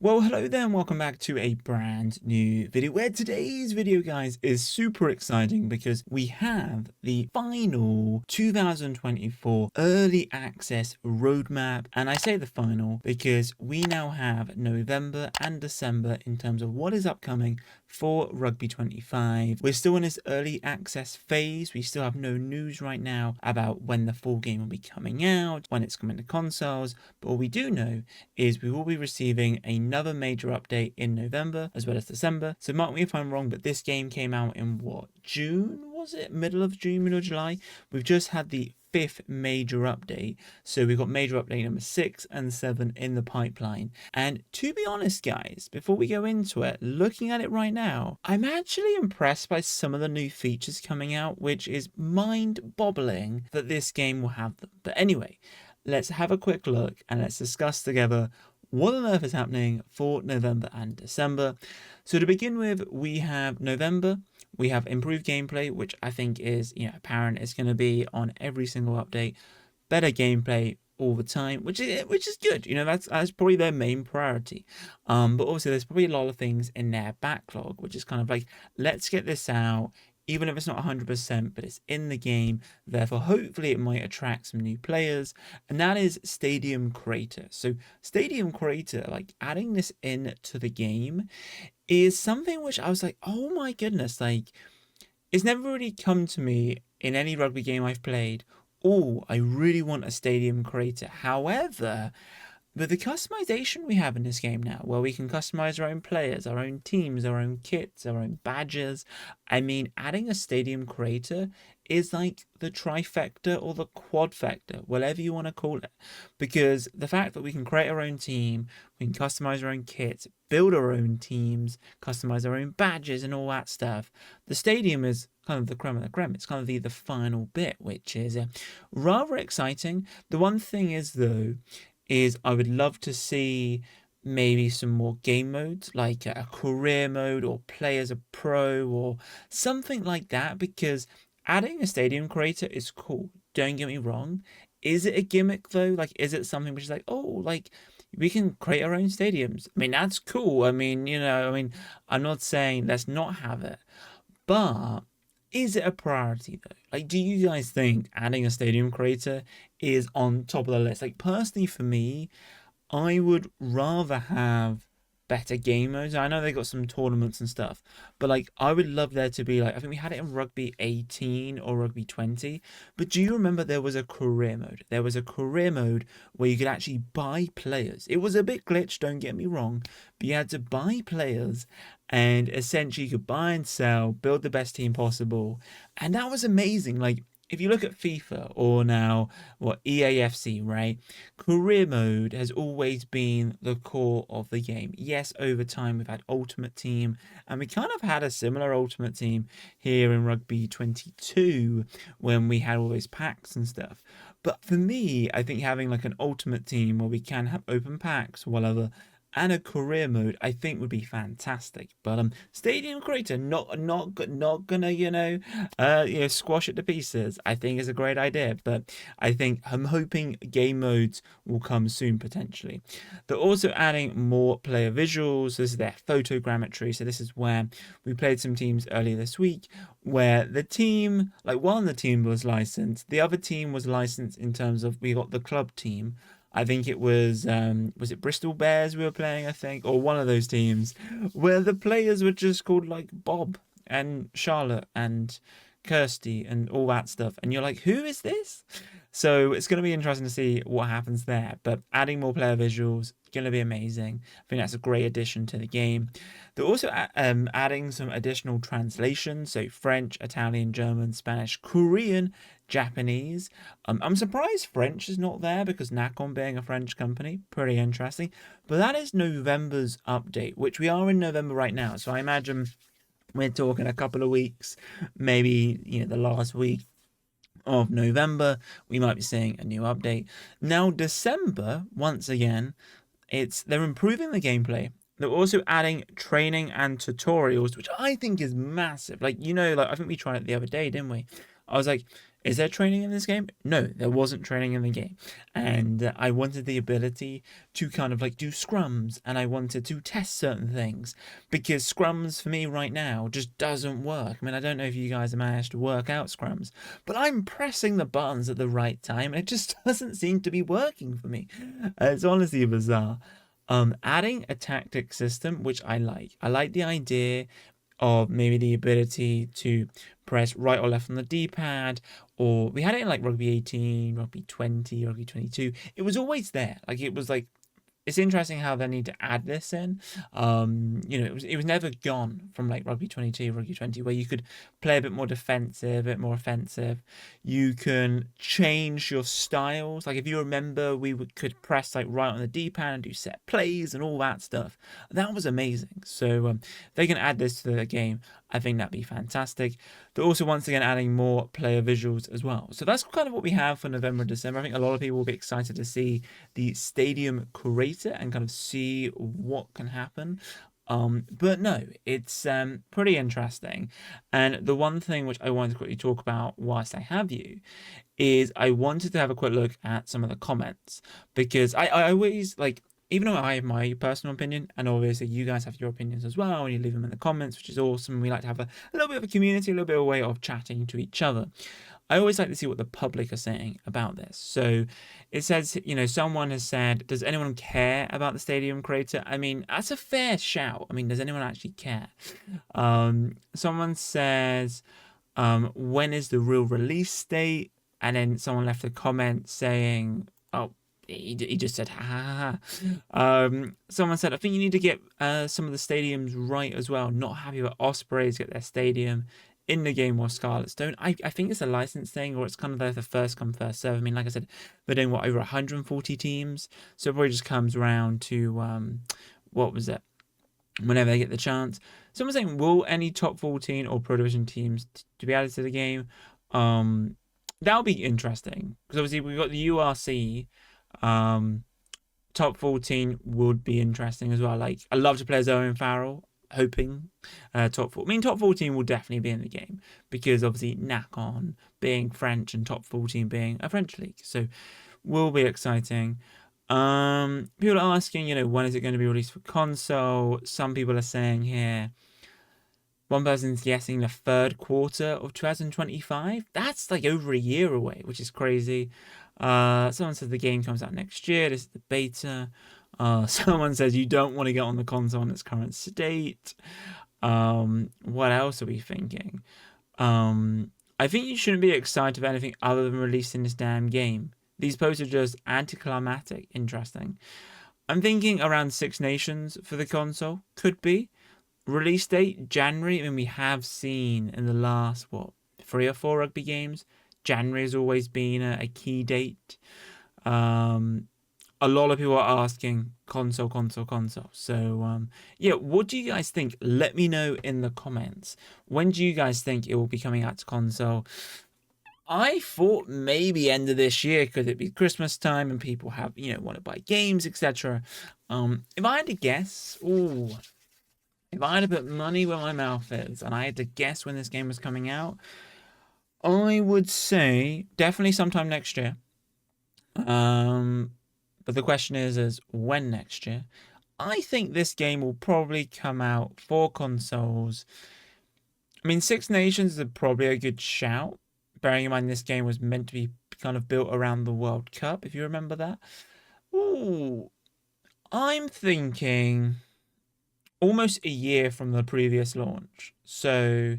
Well, hello there and welcome back to a brand new video where today's video, guys, is super exciting because we have the final 2024 early access roadmap. And I say the final because we now have November and December in terms of what is upcoming for Rugby 25. We're still in this early access phase. We still have no news right now about when the full game will be coming out, when it's coming to consoles. But what we do know is we will be receiving another major update in November as well as December. So mark me if I'm wrong, but this game came out in what, June? Was it middle of June, middle of July? We've just had the fifth major update, so we've got major update number 6 and 7 in the pipeline. And to be honest, guys, before we go into it, looking at it right now, I'm actually impressed by some of the new features coming out, which is mind-boggling that this game will have them. But anyway, let's have a quick look and let's discuss together what on earth is happening for November and December. So to begin with, we have November. We have improved gameplay, which I think is, apparent. It's going to be on every single update. Better gameplay all the time, which is good. That's probably their main priority. But also there's probably a lot of things in their backlog, which is kind of like, let's get this out, even if it's not 100%, but it's in the game. Therefore, hopefully it might attract some new players. And that is Stadium Creator. So Stadium Creator, like adding this in to the game is something which I was like, oh my goodness, like it's never really come to me in any rugby game I've played. Oh, I really want a Stadium Creator. However, with the customization we have in this game now, where we can customize our own players, our own teams, our own kits, our own badges, I mean, adding a Stadium Creator is like the trifecta or the quadfecta, whatever you want to call it. Because the fact that we can create our own team, we can customize our own kits, build our own teams, customize our own badges and all that stuff, the stadium is kind of the creme of the creme. It's kind of the final bit, which is rather exciting. The one thing is, though, is I would love to see maybe some more game modes, like a career mode or play as a pro or something like that, because adding a Stadium Creator is cool. Don't get me wrong. Is it a gimmick, though? Like, is it something which is like, oh, like, we can create our own stadiums? I mean, that's cool. I mean, I'm not saying let's not have it, but is it a priority, though? Like, do you guys think adding a Stadium Creator is on top of the list? Like, personally, for me, I would rather have better game modes. I know they got some tournaments and stuff, but like I would love there to be, like, I think we had it in Rugby 18 or Rugby 20, but do you remember there was a career mode? There was a career mode where you could actually buy players. It was a bit glitched, don't get me wrong, but you had to buy players and essentially you could buy and sell, build the best team possible, and that was amazing. Like, if you look at FIFA or now EAFC, right? Career mode has always been the core of the game. Yes, over time we've had Ultimate Team, and we kind of had a similar Ultimate Team here in Rugby 22 when we had all those packs and stuff. But for me, I think having like an Ultimate Team where we can have open packs, whatever, and a career mode, I think would be fantastic. But Stadium Creator not gonna squash it to pieces. I think is a great idea, but I think I'm hoping game modes will come soon potentially. They're also adding more player visuals. This is their photogrammetry. So this is where we played some teams earlier this week where the team, like one of the team was licensed, the other team was licensed in terms of we got the club team. I think it was it Bristol Bears we were playing, I think, or one of those teams, where the players were just called like Bob and Charlotte and Kirsty and all that stuff. And you're like, who is this? So it's going to be interesting to see what happens there. But adding more player visuals, going to be amazing. I think that's a great addition to the game. They're also adding some additional translations, so French, Italian, German, Spanish, Korean, Japanese. I'm surprised French is not there because Nacon being a French company, pretty interesting. But that is November's update, which we are in November right now. So I imagine we're talking a couple of weeks, maybe the last week of November, we might be seeing a new update. Now December, once again, they're improving the gameplay. They're also adding training and tutorials, which I think is massive. Like, I think we tried it the other day, didn't we? I was like, Is there training in this game? No, there wasn't training in the game. And I wanted the ability to kind of like do scrums, and I wanted to test certain things because scrums for me right now just doesn't work. I mean, I don't know if you guys have managed to work out scrums, but I'm pressing the buttons at the right time and it just doesn't seem to be working for me. It's honestly bizarre. Adding a tactic system, which I like. I like the idea of maybe the ability to press right or left on the D-pad, or we had it in like Rugby 18, Rugby 20, Rugby 22. It was always there. Like it was like it's interesting how they need to add this in. It was never gone from like Rugby 22, Rugby 20, where you could play a bit more defensive, a bit more offensive. You can change your styles. Like if you remember, could press like right on the D-pad and do set plays and all that stuff. That was amazing. So they can add this to the game. I think that'd be fantastic. They're also once again adding more player visuals as well. So that's kind of what we have for November and December. I think a lot of people will be excited to see the stadium creator and kind of see what can happen. But no, it's pretty interesting. And the one thing which I wanted to quickly talk about whilst I have you is I wanted to have a quick look at some of the comments because I always like, even though I have my personal opinion, and obviously you guys have your opinions as well, and you leave them in the comments, which is awesome. We like to have a little bit of a community, a little bit of a way of chatting to each other. I always like to see what the public are saying about this. So it says, someone has said, does anyone care about the stadium creator? I mean, that's a fair shout. I mean, does anyone actually care? Someone says, when is the real release date? And then someone left a comment saying, oh, he just said ha ha ha. Someone said, I think you need to get some of the stadiums right as well. Not happy about Ospreys get their stadium in the game or Scarlets don't. I think it's a license thing, or it's kind of the first come first serve. I mean, like I said, they're doing over 140 teams, so it probably just comes around to what was it? Whenever they get the chance. Someone's saying, will any top 14 or Pro Division teams to be added to the game? That'll be interesting because obviously we've got the URC. Top 14 would be interesting as well. Like, I love to play as Owen Farrell, hoping top 14. I mean, top 14 will definitely be in the game because obviously NACON being French and top 14 being a French league. So, will be exciting. People are asking, when is it going to be released for console? Some people are saying here, one person's guessing the third quarter of 2025. That's like over a year away, which is crazy. Someone says the game comes out next year. This is the beta. Someone says you don't want to get on the console in its current state. What else are we thinking? I think you shouldn't be excited about anything other than releasing this damn game. These posts are just anticlimactic. Interesting. I'm thinking around Six Nations for the console. Could be. Release date, January. I mean, we have seen in the last, 3 or 4 rugby games, January has always been a key date. A lot of people are asking console. So, what do you guys think? Let me know in the comments. When do you guys think it will be coming out to console? I thought maybe end of this year because it'd be Christmas time and people have, want to buy games, etc. If I had to guess, if I had to put money where my mouth is and I had to guess when this game was coming out, I would say definitely sometime next year. But the question is when next year? I think this game will probably come out for consoles. I mean, Six Nations is probably a good shout, bearing in mind this game was meant to be kind of built around the World Cup, if you remember that. I'm thinking almost a year from the previous launch. So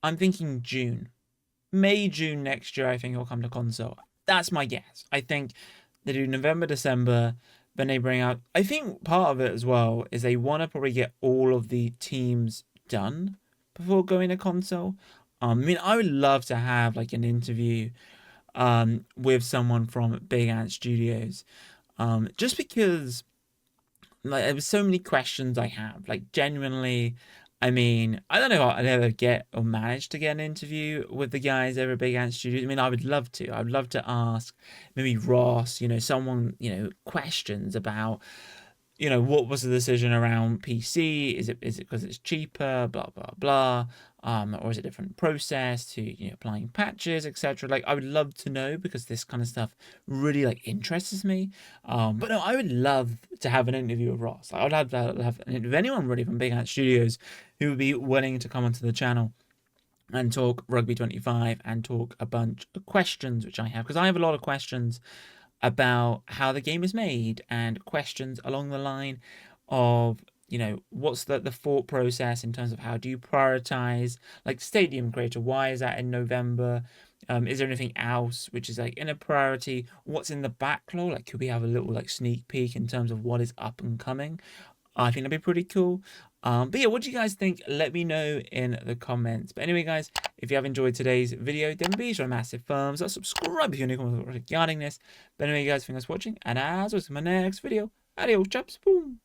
I'm thinking June. May, June next year, I think it'll come to console. That's my guess. I think they do November, December, then they bring out... I think part of it as well is they want to probably get all of the teams done before going to console. I mean, I would love to have like an interview with someone from Big Ant Studios. Just because like there was so many questions I have. Like genuinely, I mean, I don't know if I'd ever get or manage to get an interview with the guys over at Big Ant Studios. I mean, I would love to. I'd love to ask maybe Ross, someone, questions about, what was the decision around PC? Is it because it's cheaper? Blah blah blah. or is it a different process to applying patches, etc.? Like, I would love to know because this kind of stuff really like interests me. But no, I would love to have an interview with Ross. I would love to have an interview with anyone really from Big Hat Studios who would be willing to come onto the channel and talk Rugby 25 and talk a bunch of questions which I have, because I have a lot of questions about how the game is made and questions along the line of what's the thought process in terms of how do you prioritize like Stadium Creator, why is that in November, is there anything else which is like in a priority, what's in the backlog, like could we have a little like sneak peek in terms of what is up and coming. I think that'd be pretty cool. But yeah, what do you guys think? Let me know in the comments. But anyway, guys, if you have enjoyed today's video, then be sure to massive thumbs up, subscribe if you're new regarding this. But anyway, guys, thanks for watching, and as always, in my next video, adios, chaps, boom.